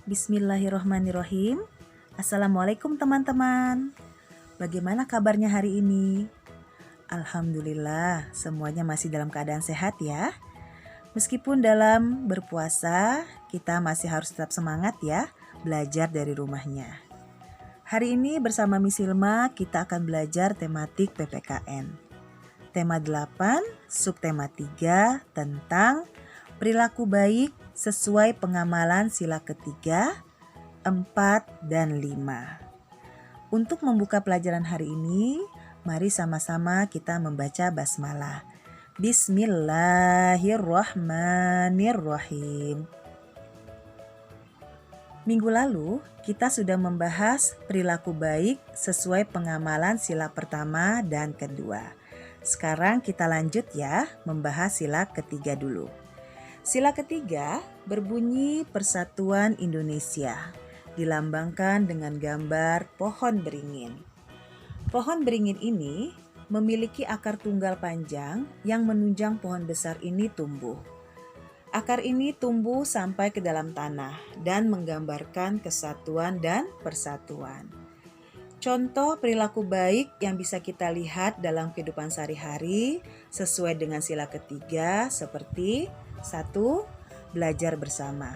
Bismillahirrohmanirrohim. Assalamualaikum teman-teman. Bagaimana kabarnya hari ini? Alhamdulillah, semuanya masih dalam keadaan sehat ya. Meskipun dalam berpuasa, kita masih harus tetap semangat ya, belajar dari rumahnya. Hari ini bersama Miss Hilma, kita akan belajar tematik PPKN. Tema 8, subtema 3 tentang perilaku baik sesuai pengamalan sila ketiga, 4, dan 5. Untuk membuka pelajaran hari ini, mari sama-sama kita membaca basmalah. Bismillahirrahmanirrahim. Minggu lalu, kita sudah membahas perilaku baik sesuai pengamalan sila pertama dan kedua. Sekarang kita lanjut ya, membahas sila ketiga dulu. Sila ketiga berbunyi Persatuan Indonesia, dilambangkan dengan gambar pohon beringin. Pohon beringin ini memiliki akar tunggal panjang yang menunjang pohon besar ini tumbuh. Akar ini tumbuh sampai ke dalam tanah dan menggambarkan kesatuan dan persatuan. Contoh perilaku baik yang bisa kita lihat dalam kehidupan sehari-hari sesuai dengan sila ketiga seperti 1. Belajar bersama.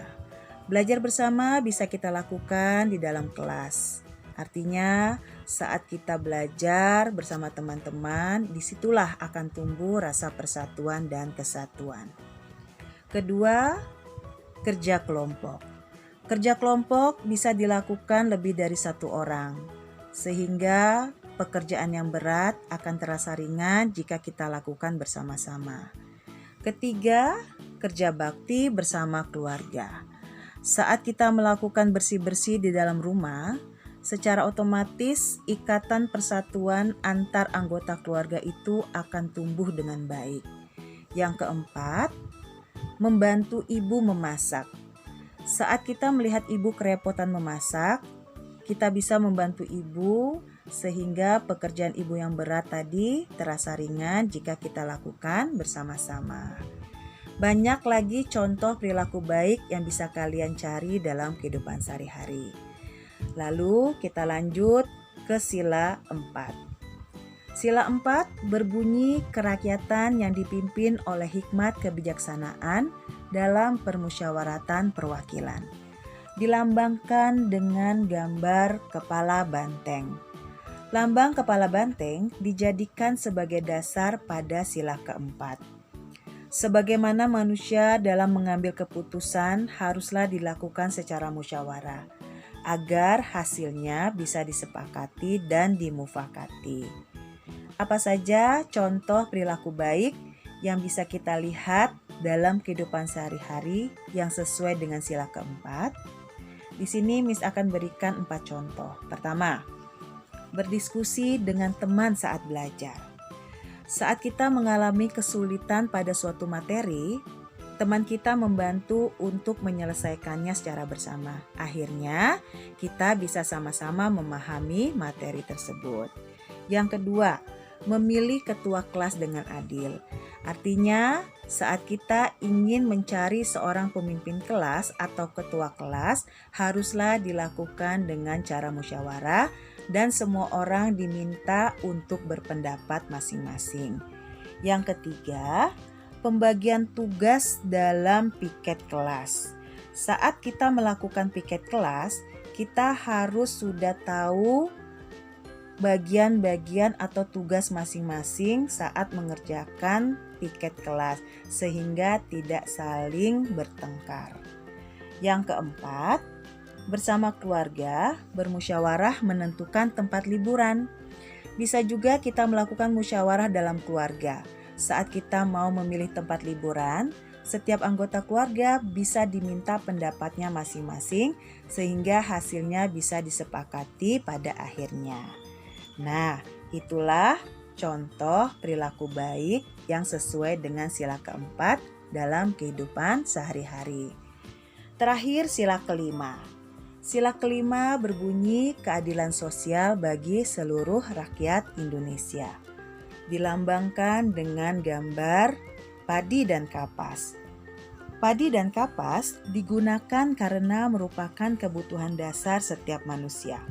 Belajar bersama bisa kita lakukan di dalam kelas. Artinya saat kita belajar bersama teman-teman, disitulah akan tumbuh rasa persatuan dan kesatuan. Kedua, kerja kelompok. Kerja kelompok bisa dilakukan lebih dari satu orang, sehingga pekerjaan yang berat akan terasa ringan jika kita lakukan bersama-sama. Ketiga, kerja bakti bersama keluarga. Saat kita melakukan bersih-bersih di dalam rumah, secara otomatis ikatan persatuan antar anggota keluarga itu akan tumbuh dengan baik. Yang keempat, membantu ibu memasak. Saat kita melihat ibu kerepotan memasak, kita bisa membantu ibu sehingga pekerjaan ibu yang berat tadi terasa ringan jika kita lakukan bersama-sama. Banyak lagi contoh perilaku baik yang bisa kalian cari dalam kehidupan sehari-hari. Lalu kita lanjut ke sila 4. Sila 4 berbunyi kerakyatan yang dipimpin oleh hikmat kebijaksanaan dalam permusyawaratan perwakilan. Dilambangkan dengan gambar kepala banteng. Lambang kepala banteng dijadikan sebagai dasar pada sila keempat. Sebagaimana manusia dalam mengambil keputusan haruslah dilakukan secara musyawarah, agar hasilnya bisa disepakati dan dimufakati. Apa saja contoh perilaku baik yang bisa kita lihat dalam kehidupan sehari-hari yang sesuai dengan sila keempat? Di sini Miss akan berikan 4 contoh. Pertama, berdiskusi dengan teman saat belajar. Saat kita mengalami kesulitan pada suatu materi, teman kita membantu untuk menyelesaikannya secara bersama. Akhirnya, kita bisa sama-sama memahami materi tersebut. Yang kedua, memilih ketua kelas dengan adil. Artinya, saat kita ingin mencari seorang pemimpin kelas atau ketua kelas, haruslah dilakukan dengan cara musyawarah dan semua orang diminta untuk berpendapat masing-masing. Yang ketiga, pembagian tugas dalam piket kelas. Saat kita melakukan piket kelas, kita harus sudah tahu bagian-bagian atau tugas masing-masing saat mengerjakan piket kelas, sehingga tidak saling bertengkar. Yang keempat, bersama keluarga bermusyawarah menentukan tempat liburan. Bisa juga kita melakukan musyawarah dalam keluarga. Saat kita mau memilih tempat liburan, setiap anggota keluarga bisa diminta pendapatnya masing-masing sehingga hasilnya bisa disepakati pada akhirnya. Nah, itulah contoh perilaku baik yang sesuai dengan sila keempat dalam kehidupan sehari-hari. Terakhir, sila kelima. Sila kelima berbunyi keadilan sosial bagi seluruh rakyat Indonesia. Dilambangkan dengan gambar padi dan kapas. Padi dan kapas digunakan karena merupakan kebutuhan dasar setiap manusia,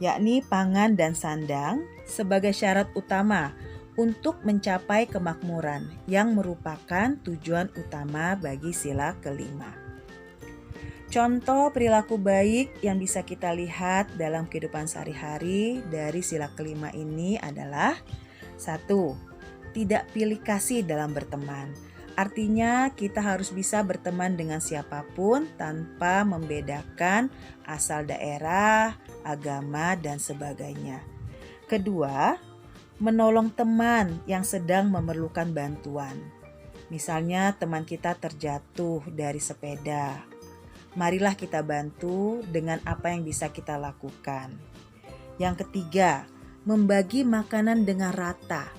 yakni pangan dan sandang sebagai syarat utama untuk mencapai kemakmuran yang merupakan tujuan utama bagi sila kelima. Contoh perilaku baik yang bisa kita lihat dalam kehidupan sehari-hari dari sila kelima ini adalah 1. Tidak pilih kasih dalam berteman. Artinya kita harus bisa berteman dengan siapapun tanpa membedakan asal daerah, agama, dan sebagainya. Kedua, menolong teman yang sedang memerlukan bantuan. Misalnya teman kita terjatuh dari sepeda. Marilah kita bantu dengan apa yang bisa kita lakukan. Yang ketiga, membagi makanan dengan rata.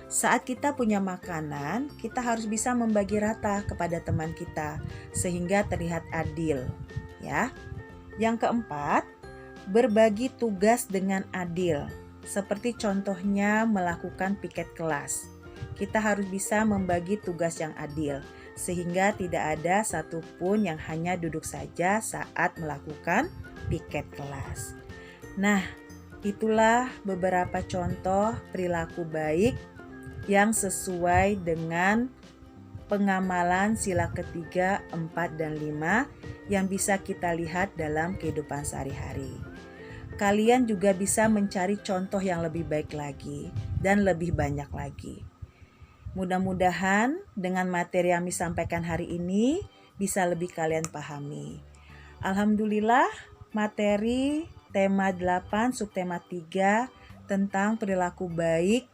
Saat kita punya makanan, kita harus bisa membagi rata kepada teman kita sehingga terlihat adil, ya. Yang keempat, berbagi tugas dengan adil. Seperti contohnya melakukan piket kelas. Kita harus bisa membagi tugas yang adil sehingga tidak ada satupun yang hanya duduk saja saat melakukan piket kelas. Nah, itulah beberapa contoh perilaku baik yang sesuai dengan pengamalan sila ketiga, 4, dan 5 yang bisa kita lihat dalam kehidupan sehari-hari. Kalian juga bisa mencari contoh yang lebih baik lagi dan lebih banyak lagi. Mudah-mudahan dengan materi yang disampaikan hari ini bisa lebih kalian pahami. Alhamdulillah, materi tema 8 subtema 3 tentang perilaku baik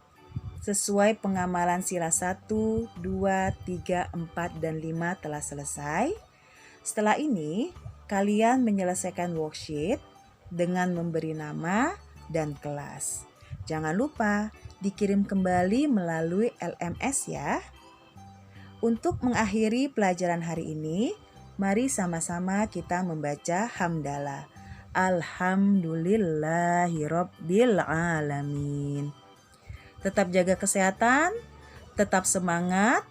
sesuai pengamalan sila 1, 2, 3, 4, dan 5 telah selesai. Setelah ini, kalian menyelesaikan worksheet dengan memberi nama dan kelas. Jangan lupa dikirim kembali melalui LMS ya. Untuk mengakhiri pelajaran hari ini, mari sama-sama kita membaca hamdalah. Alhamdulillahirabbil alamin. Tetap jaga kesehatan, tetap semangat.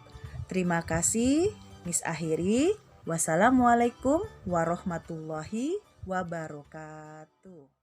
Terima kasih. Miss akhiri. Wassalamualaikum warahmatullahi wabarakatuh.